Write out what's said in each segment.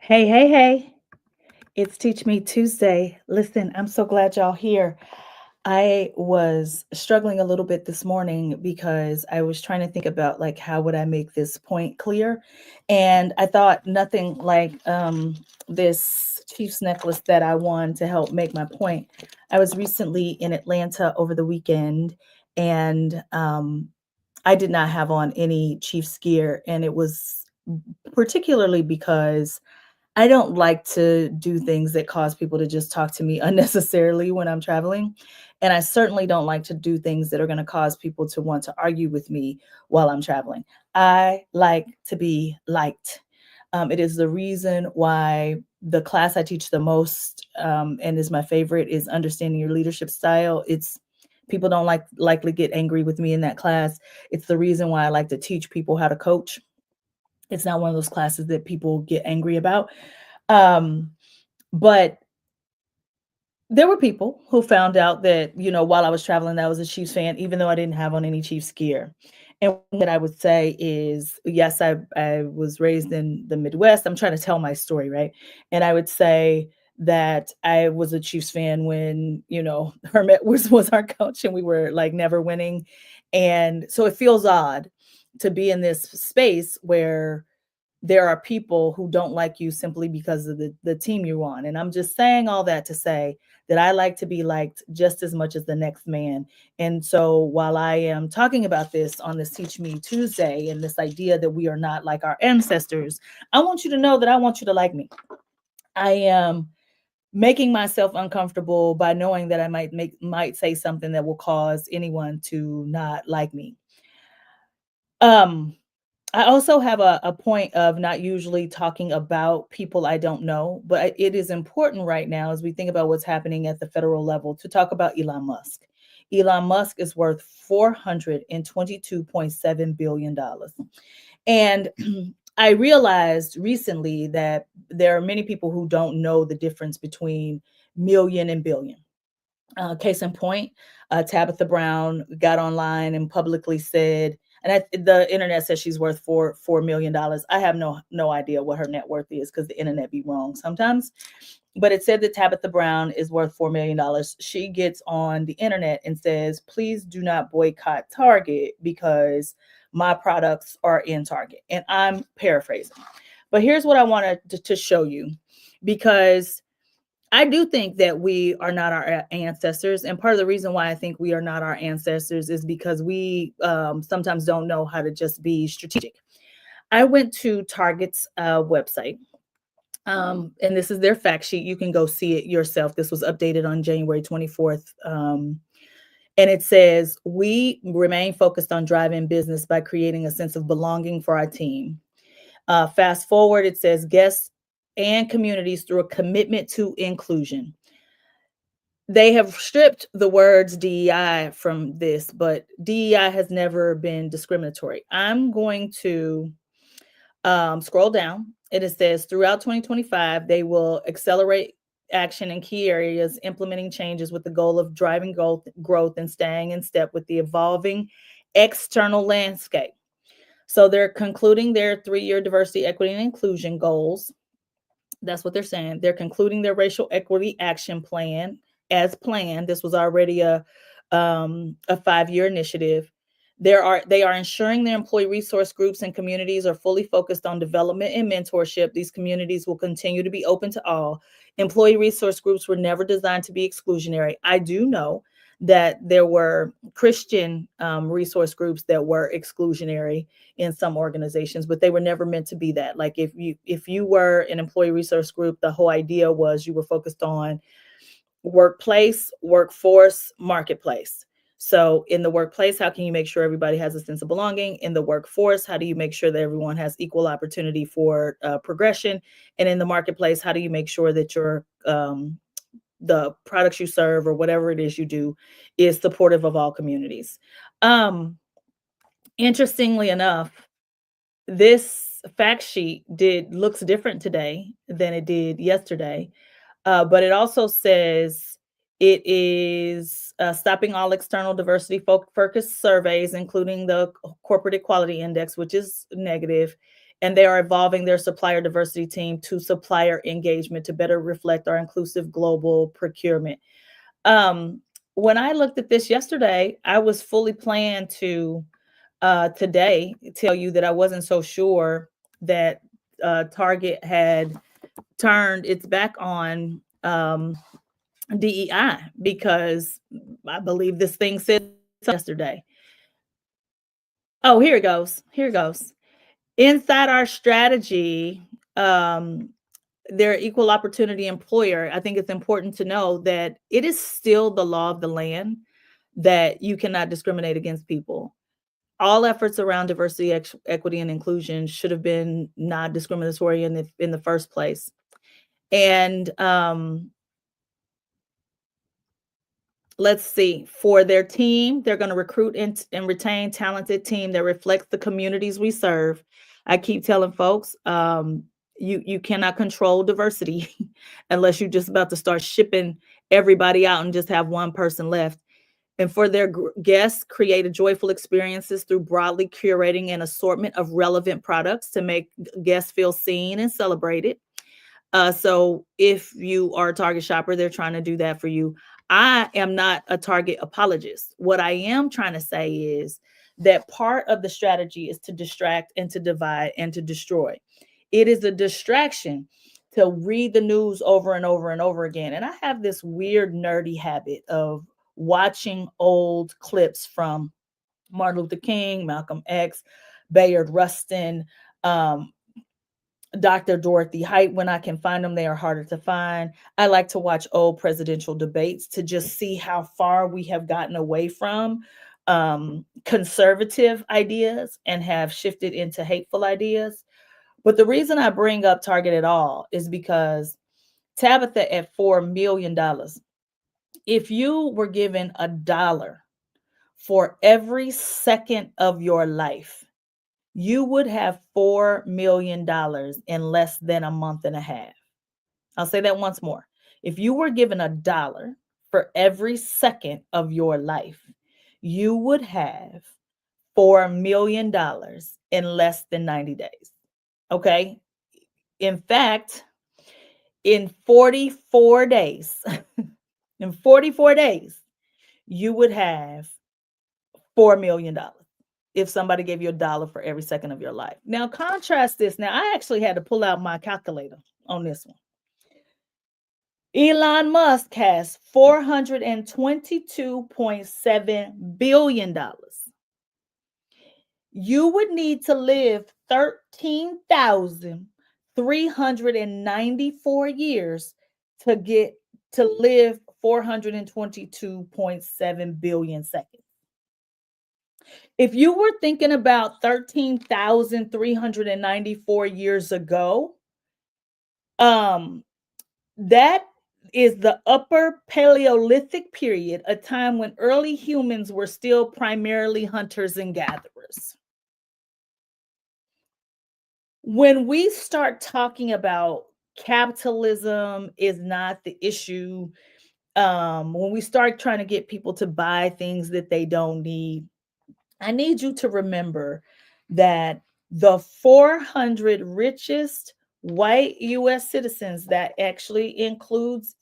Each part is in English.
Hey, hey, hey. It's Teach Me Tuesday. Listen, I'm so glad y'all here. I was struggling a little bit this morning because I was trying to think about like how would I make this point clear? And I thought nothing like this Chiefs necklace that I won to help make my point. I was recently in Atlanta over the weekend and I did not have on any Chiefs gear and it was particularly because I don't like to do things that cause people to just talk to me unnecessarily when I'm traveling. And I certainly don't like to do things that are going to cause people to want to argue with me while I'm traveling. I like to be liked. It is the reason why the class I teach the most and is my favorite is understanding your leadership style. It's people don't likely get angry with me in that class. It's the reason why I like to teach people how to coach. It's not one of those classes that people get angry about. Um, but there were people who found out that, while I was traveling, that I was a Chiefs fan, even though I didn't have on any Chiefs gear. And what I would say is, yes, I was raised in the Midwest. I'm trying to tell my story, right? And I would say that I was a Chiefs fan when, Hermit was our coach and we were like never winning. And so it feels odd to be in this space where there are people who don't like you simply because of the team you're on. And I'm just saying all that to say that I like to be liked just as much as the next man. And so while I am talking about this on this Teach Me Tuesday and this idea that we are not like our ancestors, I want you to know that I want you to like me. I am making myself uncomfortable by knowing that I might say something that will cause anyone to not like me. Um I also have a point of not usually talking about people I don't know, but it is important right now as we think about what's happening at the federal level to talk about Elon Musk. Elon Musk is worth $422.7 billion. Dollars. And I realized recently that there are many people who don't know the difference between million and billion. Case in point, Tabitha Brown got online and publicly said, and the internet says she's worth $4 million. I have no idea what her net worth is because the internet be wrong sometimes. But it said that Tabitha Brown is worth $4 million. She gets on the internet and says, "Please do not boycott Target because my products are in Target." And I'm paraphrasing, but here's what I wanted to show you because I do think that we are not our ancestors, and part of the reason why I think we are not our ancestors is because we sometimes don't know how to just be strategic. I went to Target's website, and this is their fact sheet. You can go see it yourself. This was updated on January 24th. And it says, "We remain focused on driving business by creating a sense of belonging for our team." Fast forward, it says, "Guests and communities through a commitment to inclusion." They have stripped the words DEI from this, but DEI has never been discriminatory. I'm going to scroll down and it says throughout 2025, they will accelerate action in key areas, implementing changes with the goal of driving growth and staying in step with the evolving external landscape. So they're concluding their 3-year diversity, equity, and inclusion goals. That's what they're saying. They're concluding their racial equity action plan as planned. This was already a 5-year initiative. They are ensuring their employee resource groups and communities are fully focused on development and mentorship. These communities will continue to be open to all. Employee resource groups were never designed to be exclusionary. I do know that there were Christian resource groups that were exclusionary in some organizations, but they were never meant to be that. Like if you were an employee resource group, the whole idea was you were focused on workplace, workforce, marketplace. So in the workplace, how can you make sure everybody has a sense of belonging? In the workforce, how do you make sure that everyone has equal opportunity for progression? And in the marketplace, how do you make sure that your the products you serve or whatever it is you do is supportive of all communities? Um, Interestingly enough, this fact sheet did looks different today than it did yesterday, but it also says it is stopping all external diversity focused surveys, including the Corporate Equality Index, which is negative, and they are evolving their supplier diversity team to supplier engagement to better reflect our inclusive global procurement. Um, when I looked at this yesterday, I was fully planned to today tell you that I wasn't so sure that Target had turned its back on DEI because I believe this thing said yesterday. Oh, here it goes. Here it goes. Inside our strategy, um, their equal opportunity employer, I think it's important to know that it is still the law of the land that you cannot discriminate against people. All efforts around diversity, equity, and inclusion should have been non-discriminatory in the first place. And let's see, for their team, they're going to recruit and retain talented team that reflects the communities we serve. I keep telling folks, you cannot control diversity unless you're just about to start shipping everybody out and just have one person left. And for their guests, create joyful experiences through broadly curating an assortment of relevant products to make guests feel seen and celebrated. So if you are a Target shopper, they're trying to do that for you. I am not a Target apologist. What I am trying to say is that part of the strategy is to distract and to divide and to destroy. It is a distraction to read the news over and over and over again. And I have this weird nerdy habit of watching old clips from Martin Luther King, Malcolm X, Bayard Rustin, um, Dr. Dorothy Height when I can find them. They are harder to find. I like to watch old presidential debates to just see how far we have gotten away from conservative ideas and have shifted into hateful ideas. But the reason I bring up Target at all is because Tabitha at $4 million, if you were given $1 for every second of your life, you would have $4 million in less than a month and a half. I'll say that once more. If you were given $1 for every second of your life, you would have $4 million in less than 90 days. Okay. In fact, in 44 days, in 44 days, you would have $4 million if somebody gave you $1 for every second of your life. Now, contrast this. Now, I actually had to pull out my calculator on this one. Elon Musk has $422.7 billion. You would need to live 13,394 years to get to live 422.7 billion seconds. If you were thinking about 13,394 years ago, that is the upper Paleolithic period, a time when early humans were still primarily hunters and gatherers. When we start talking about capitalism is not the issue, when we start trying to get people to buy things that they don't need, I need you to remember that the 400 richest white US citizens, that actually includes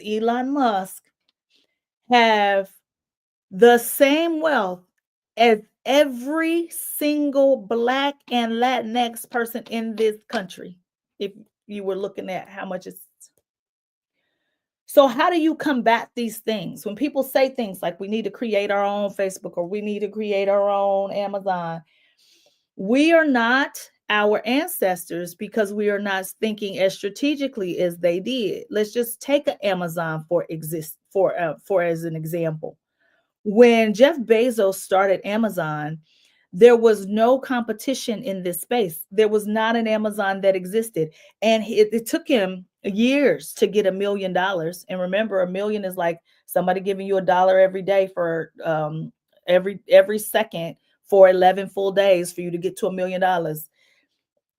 Elon Musk, have the same wealth as every single Black and Latinx person in this country. If you were looking at how much it's. So how do you combat these things? When people say things like we need to create our own Facebook or we need to create our own Amazon, we are not our ancestors because we are not thinking as strategically as they did. Let's just take an Amazon for as an example. When Jeff Bezos started Amazon, there was no competition in this space. There was not an Amazon that existed. And it took him years to get $1 million. And remember, $1 million is like somebody giving you $1 every day for every second for 11 full days for you to get to $1 million.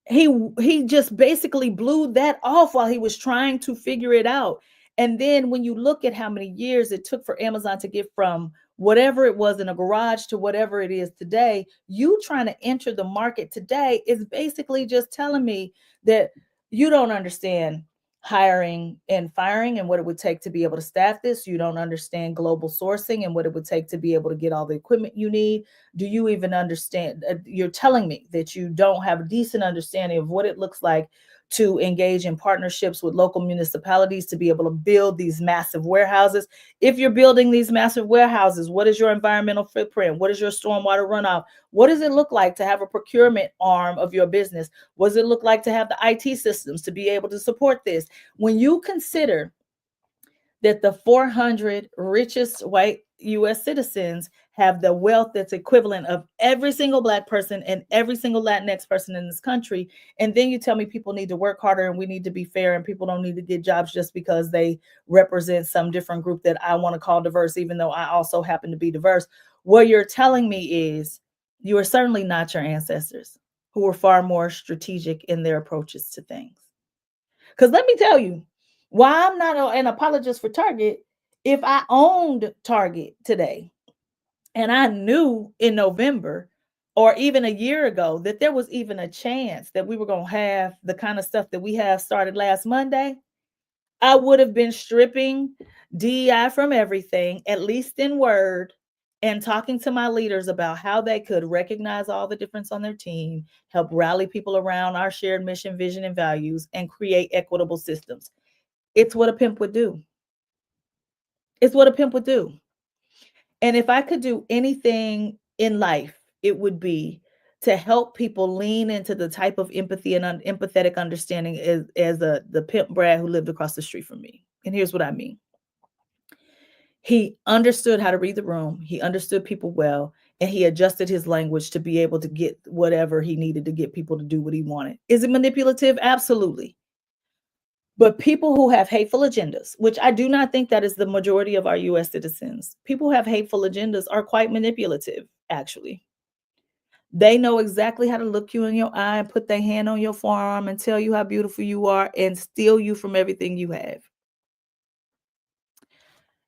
He just basically blew that off while he was trying to figure it out. And then when you look at how many years it took for Amazon to get from whatever it was in a garage to whatever it is today, you trying to enter the market today is basically just telling me that you don't understand hiring and firing and what it would take to be able to staff this. You don't understand global sourcing and what it would take to be able to get all the equipment you need. Do you even understand? You're telling me that you don't have a decent understanding of what it looks like to engage in partnerships with local municipalities to be able to build these massive warehouses. If you're building these massive warehouses, what is your environmental footprint? What is your stormwater runoff? What does it look like to have a procurement arm of your business? What does it look like to have the IT systems to be able to support this? When you consider that the 400 richest white US citizens have the wealth that's equivalent of every single Black person and every single Latinx person in this country. And then you tell me people need to work harder and we need to be fair and people don't need to get jobs just because they represent some different group that I want to call diverse, even though I also happen to be diverse. What you're telling me is you are certainly not your ancestors, who were far more strategic in their approaches to things. Because let me tell you, why I'm not an apologist for Target, if I owned Target today and I knew in November or even a year ago that there was even a chance that we were going to have the kind of stuff that we have started last Monday, I would have been stripping DEI from everything, at least in word, and talking to my leaders about how they could recognize all the difference on their team, help rally people around our shared mission, vision, and values, and create equitable systems. It's what a pimp would do. It's what a pimp would do. And if I could do anything in life, it would be to help people lean into the type of empathy and empathetic understanding as the pimp Brad who lived across the street from me. And here's what I mean. He understood how to read the room. He understood people well, and he adjusted his language to be able to get whatever he needed to get people to do what he wanted. Is it manipulative? Absolutely. But people who have hateful agendas, which I do not think that is the majority of our US citizens, people who have hateful agendas are quite manipulative, actually. They know exactly how to look you in your eye and put their hand on your forearm and tell you how beautiful you are and steal you from everything you have.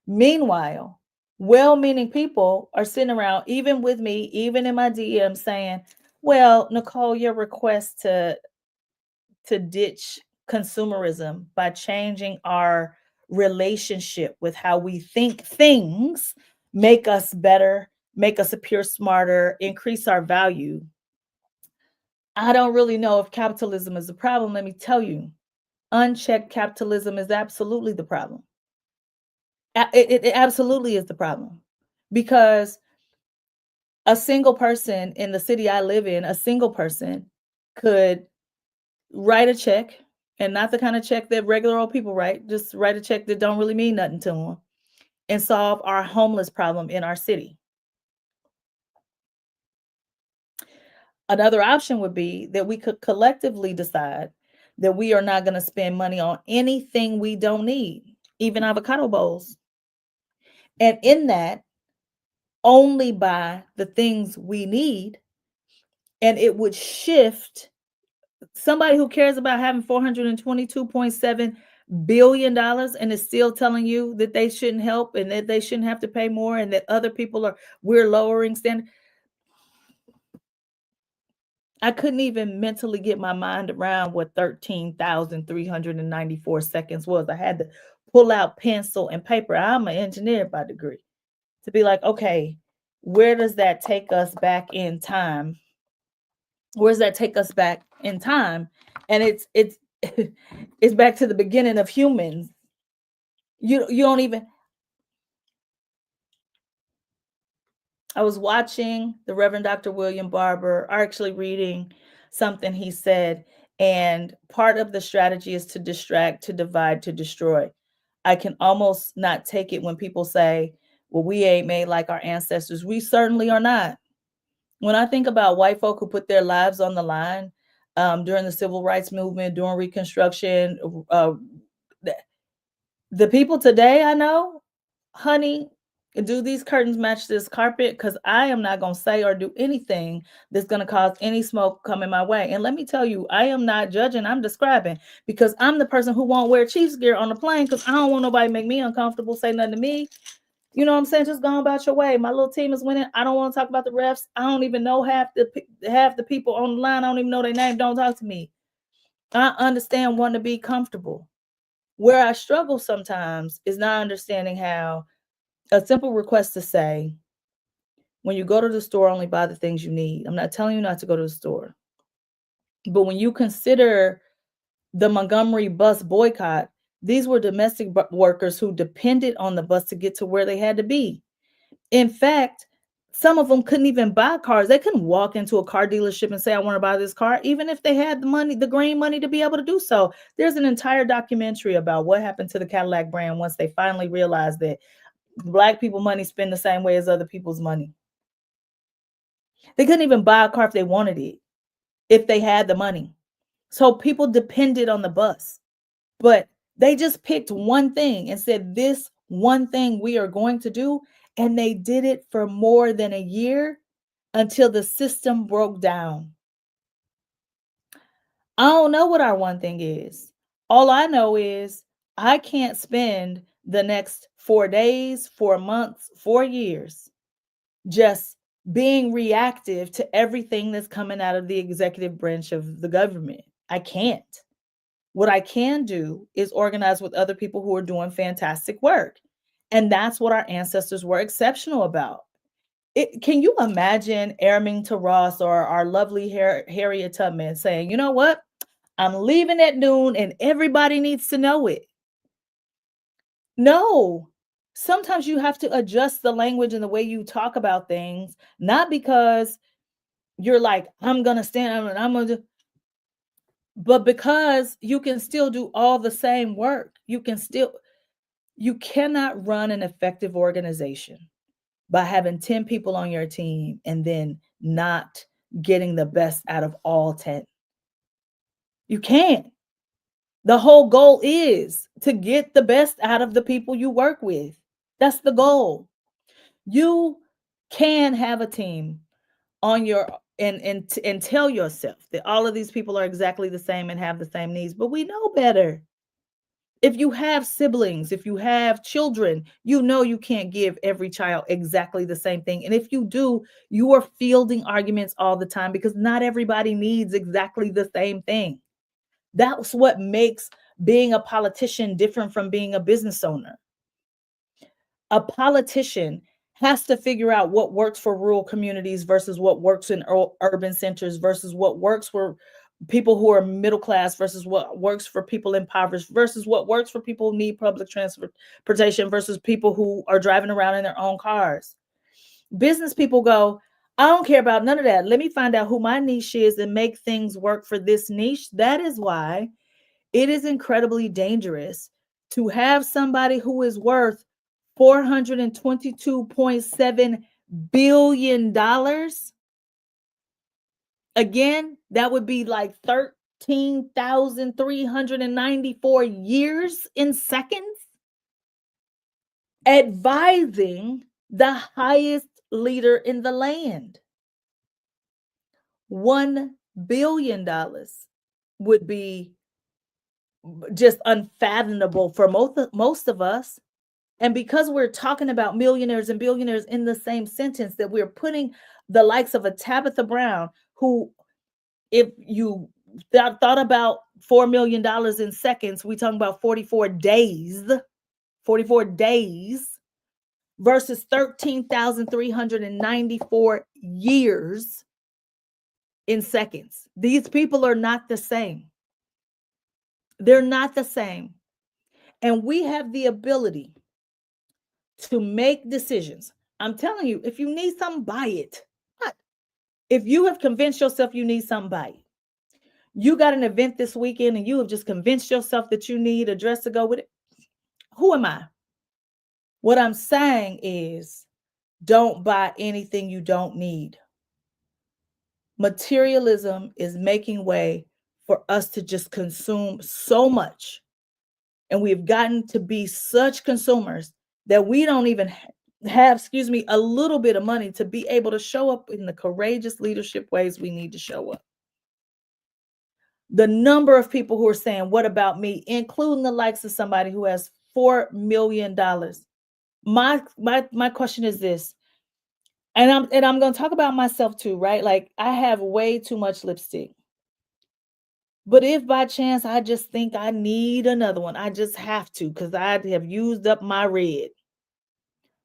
Meanwhile, well-meaning people are sitting around, even with me, even in my DM, saying, well, Nicole, your request to ditch consumerism by changing our relationship with how we think things make us better, make us appear smarter, increase our value. I don't really know if capitalism is the problem. Let me tell you, unchecked capitalism is absolutely the problem. It absolutely is the problem, because a single person in the city I live in, a single person could write a check, and not the kind of check that regular old people write, just write a check that don't really mean nothing to them, and solve our homeless problem in our city. Another option would be that we could collectively decide that we are not going to spend money on anything we don't need, even avocado bowls. And in that, only buy the things we need, and it would shift somebody who cares about having $422.7 billion and is still telling you that they shouldn't help and that they shouldn't have to pay more and that other people we're lowering standard. I couldn't even mentally get my mind around what 13,394 seconds was. I had to pull out pencil and paper. I'm an engineer by degree, to be like, okay, where does that take us back in time? Where does that take us back in time? And it's it's back to the beginning of humans. You don't even. I was watching the Reverend Dr. William Barber, actually reading something he said, and part of the strategy is to distract, to divide, to destroy. I can almost not take it when people say, well, we ain't made like our ancestors. We certainly are not. When I think about white folk who put their lives on the line during the civil rights movement, during Reconstruction, the people today I know, honey, do these curtains match this carpet? Because I am not going to say or do anything that's going to cause any smoke coming my way. And let me tell you, I am not judging, I'm describing, because I'm the person who won't wear Chiefs gear on the plane because I don't want nobody to make me uncomfortable, say nothing to me. You know what I'm saying? Just go about your way. My little team is winning. I don't want to talk about the refs. I don't even know half the people on the line. I don't even know their name. Don't talk to me. I understand wanting to be comfortable. Where I struggle sometimes is not understanding how a simple request to say, when you go to the store, only buy the things you need. I'm not telling you not to go to the store. But when you consider the Montgomery bus boycott, these were domestic workers who depended on the bus to get to where they had to be. In fact, some of them couldn't even buy cars. They couldn't walk into a car dealership and say, I want to buy this car, even if they had the money, the green money to be able to do so. There's an entire documentary about what happened to the Cadillac brand once they finally realized that Black people money spend the same way as other people's money. They couldn't even buy a car if they wanted it, if they had the money. So people depended on the bus. But they just picked one thing and said, this one thing we are going to do. And they did it for more than a year until the system broke down. I don't know what our one thing is. All I know is I can't spend the next 4 days, 4 months, 4 years just being reactive to everything that's coming out of the executive branch of the government. I can't. What I can do is organize with other people who are doing fantastic work. And that's what our ancestors were exceptional about. Can you imagine Araminta Ross or our lovely Harriet Tubman saying, you know what? I'm leaving at noon and everybody needs to know it. No. Sometimes you have to adjust the language and the way you talk about things, not because you're like, I'm going to stand and I'm going to, but because you can still do all the same work. You cannot run an effective organization by having 10 people on your team and then not getting the best out of all 10. You can't. The whole goal is to get the best out of the people you work with. That's the goal. You can have a team on your and tell yourself that all of these people are exactly the same and have the same needs, but we know better. If you have siblings, if you have children, you know you can't give every child exactly the same thing. And if you do, you are fielding arguments all the time because not everybody needs exactly the same thing. That's what makes being a politician different from being a business owner. A politician has to figure out what works for rural communities versus what works in urban centers versus what works for people who are middle class versus what works for people impoverished versus what works for people who need public transportation versus people who are driving around in their own cars. Business people go, I don't care about none of that. Let me find out who my niche is and make things work for this niche. That is why it is incredibly dangerous to have somebody who is worth $422.7 billion. Again, that would be like 13,394 years in seconds, advising the highest leader in the land. $1 billion would be just unfathomable for most of us. And because we're talking about millionaires and billionaires in the same sentence, that we're putting the likes of a Tabitha Brown, who, if you thought about $4 million in seconds, we talking about 44 days, 44 days versus 13,394 years in seconds. These people are not the same. They're not the same. And we have the ability to make decisions. I'm telling you, if you need something, buy it. If you have convinced yourself you need something, buy it. You got an event this weekend and you have just convinced yourself that you need a dress to go with it. Who am I? What I'm saying is, don't buy anything you don't need. Materialism is making way for us to just consume so much. And we've gotten to be such consumers that we don't even have, a little bit of money to be able to show up in the courageous leadership ways we need to show up. The number of people who are saying, what about me? Including the likes of somebody who has $4 million. My question is this, and I'm going to talk about myself too, right? Like I have way too much lipstick. But if by chance I just think I need another one, I just have to because I have used up my red.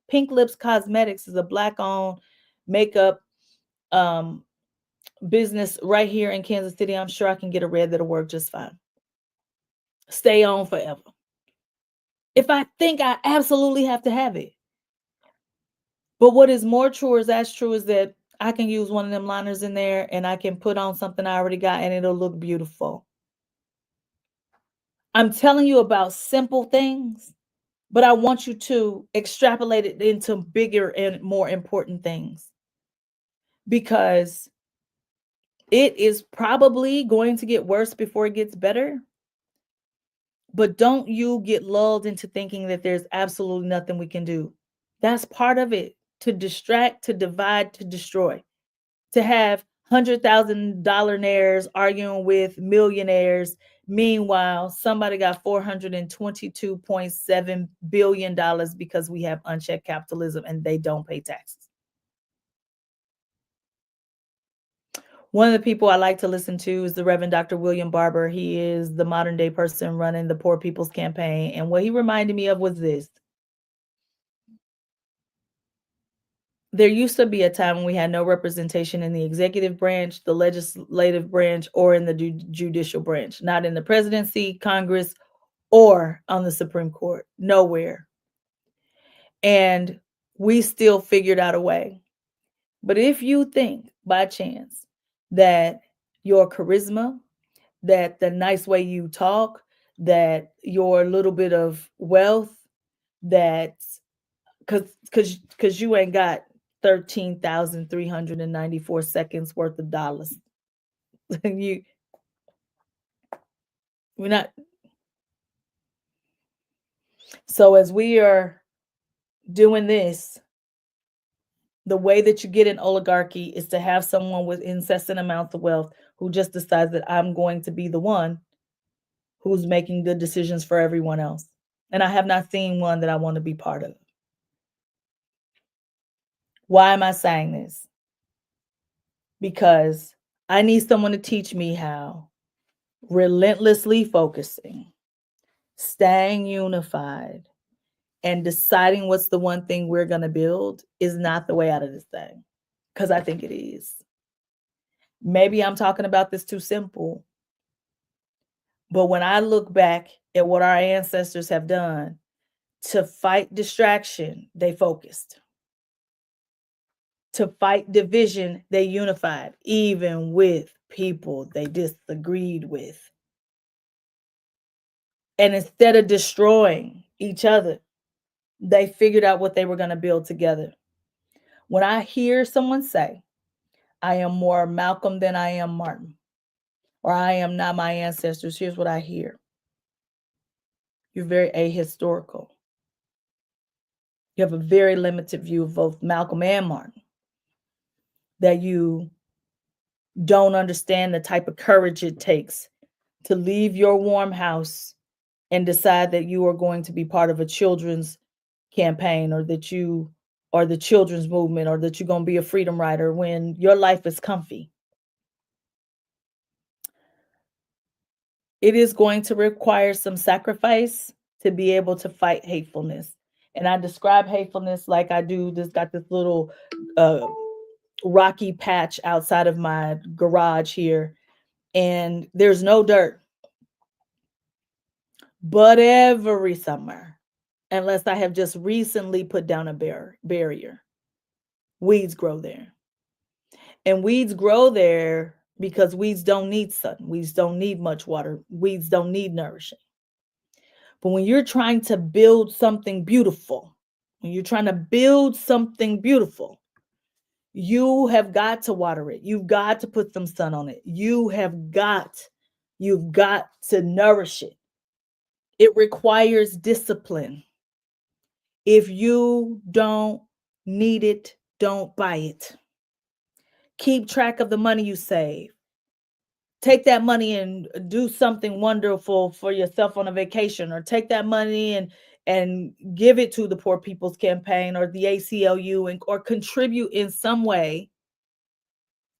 Pink Lips Cosmetics is a black owned makeup um business right here in Kansas City. I'm sure I can get a red that'll work just fine. Stay on forever. If I think I absolutely have to have it. But what is more true or is as true is that I can use one of them liners in there and I can put on something I already got and it'll look beautiful. I'm telling you about simple things, but I want you to extrapolate it into bigger and more important things because it is probably going to get worse before it gets better. But don't you get lulled into thinking that there's absolutely nothing we can do. That's part of it, to distract, to divide, to destroy. To have $100,000 arguing with millionaires. Meanwhile, somebody got $422.7 billion because we have unchecked capitalism and they don't pay taxes. One of the people I like to listen to is the Reverend Dr. William Barber. He is the modern day person running the Poor People's Campaign. And what he reminded me of was this. There used to be a time when we had no representation in the executive branch, the legislative branch, or in the judicial branch, not in the presidency, Congress, or on the Supreme Court. Nowhere. And we still figured out a way. But if you think by chance that your charisma, that the nice way you talk, that your little bit of wealth, that because you ain't got 13,394 seconds worth of dollars. you we're not. So as we are doing this, the way that you get an oligarchy is to have someone with incessant amounts of wealth who just decides that I'm going to be the one who's making the decisions for everyone else. And I have not seen one that I want to be part of. Why am I saying this? Because I need someone to teach me how relentlessly focusing, staying unified, and deciding what's the one thing we're going to build is not the way out of this thing. Because I think it is. Maybe I'm talking about this too simple. But when I look back at what our ancestors have done to fight distraction, they focused. To fight division, they unified, even with people they disagreed with. And instead of destroying each other, they figured out what they were going to build together. When I hear someone say, I am more Malcolm than I am Martin, or I am not my ancestors, here's what I hear. You're very ahistorical. You have a very limited view of both Malcolm and Martin. That you don't understand the type of courage it takes to leave your warm house and decide that you are going to be part of a children's campaign, or that you are the children's movement, or that you're going to be a freedom rider when your life is comfy. It is going to require some sacrifice to be able to fight hatefulness. And I describe hatefulness like I do. This got this little rocky patch outside of my garage here, and there's no dirt. But every summer, unless I have just recently put down a barrier, weeds grow there. And weeds grow there because weeds don't need sun. Weeds don't need much water. Weeds don't need nourishing. But when you're trying to build something beautiful, you have got to water it. You've got to put some sun on it. You've got to nourish it. It requires discipline. If you don't need it, don't buy it. Keep track of the money you save. Take that money and do something wonderful for yourself on a vacation, or take that money and and give it to the Poor People's Campaign or the ACLU, and or contribute in some way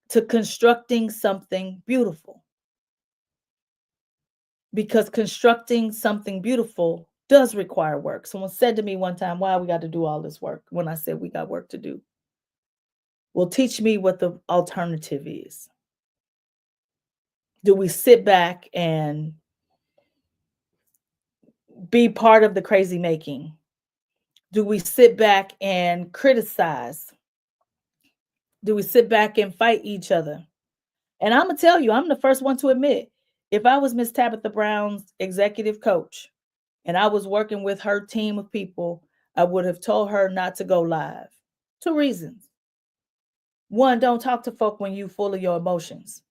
to constructing something beautiful. Because constructing something beautiful does require work. Someone said to me one time, why we got to do all this work? When I said we got work to do. Well, teach me what the alternative is. Do we sit back and be part of the crazy making? Do we sit back and criticize? Do we sit back and fight each other? And I'm going to tell you, I'm the first one to admit, if I was Miss Tabitha Brown's executive coach and I was working with her team of people, I would have told her not to go live. 2 reasons. 1, don't talk to folk when you full of your emotions.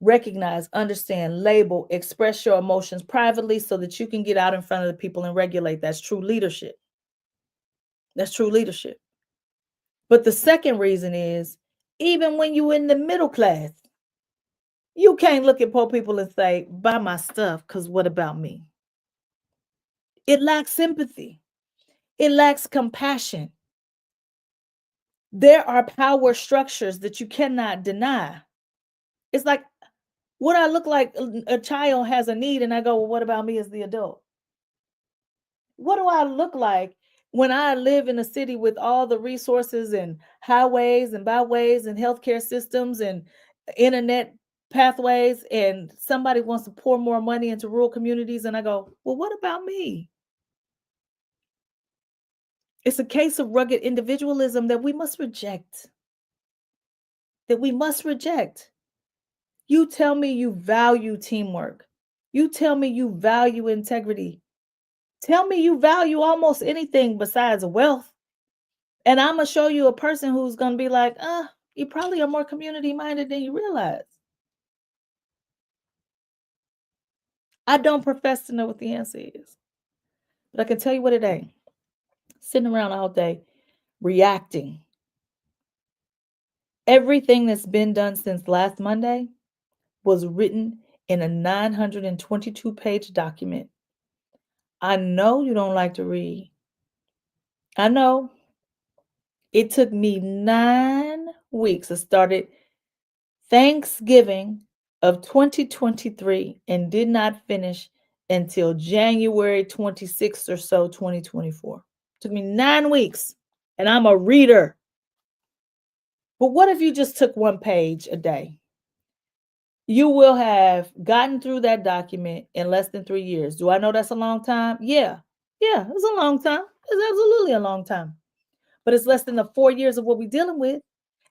Recognize, understand, label, express your emotions privately so that you can get out in front of the people and regulate. That's true leadership. That's true leadership. But the second reason is, even when you're in the middle class, you can't look at poor people and say, buy my stuff, because what about me? It lacks sympathy. It lacks compassion. There are power structures that you cannot deny. It's like, what I look like a child has a need, and I go, well, what about me as the adult? What do I look like when I live in a city with all the resources and highways and byways and healthcare systems and internet pathways, and somebody wants to pour more money into rural communities, and I go, well, what about me? It's a case of rugged individualism that we must reject. That we must reject. You tell me you value teamwork. You tell me you value integrity. Tell me you value almost anything besides wealth. And I'm going to show you a person who's going to be like, you probably are more community minded than you realize. I don't profess to know what the answer is, but I can tell you what it ain't. Sitting around all day reacting. Everything that's been done since last Monday was written in a 922-page document. I know you don't like to read. I know. It took me 9 weeks. I started Thanksgiving of 2023 and did not finish until January 26th or so, 2024. It took me 9 weeks, and I'm a reader. But what if you just took 1 page a day? You will have gotten through that document in less than 3 years. Do I know that's a long time? Yeah. Yeah, it's a long time. It's absolutely a long time. But it's less than the 4 years of what we're dealing with.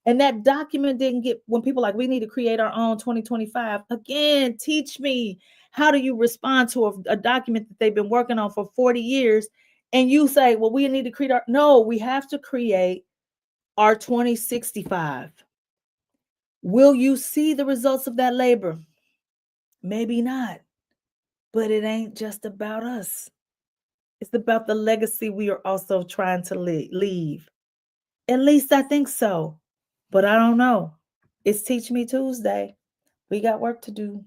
And that document didn't get, when people like, we need to create our own 2025. Again, teach me, how do you respond to a document that they've been working on for 40 years? And you say, well, we need to create no, we have to create our 2065. Will you see the results of that labor? Maybe not, but it ain't just about us. It's about the legacy we are also trying to leave. At least I think so, but I don't know. It's Teach Me Tuesday. We got work to do.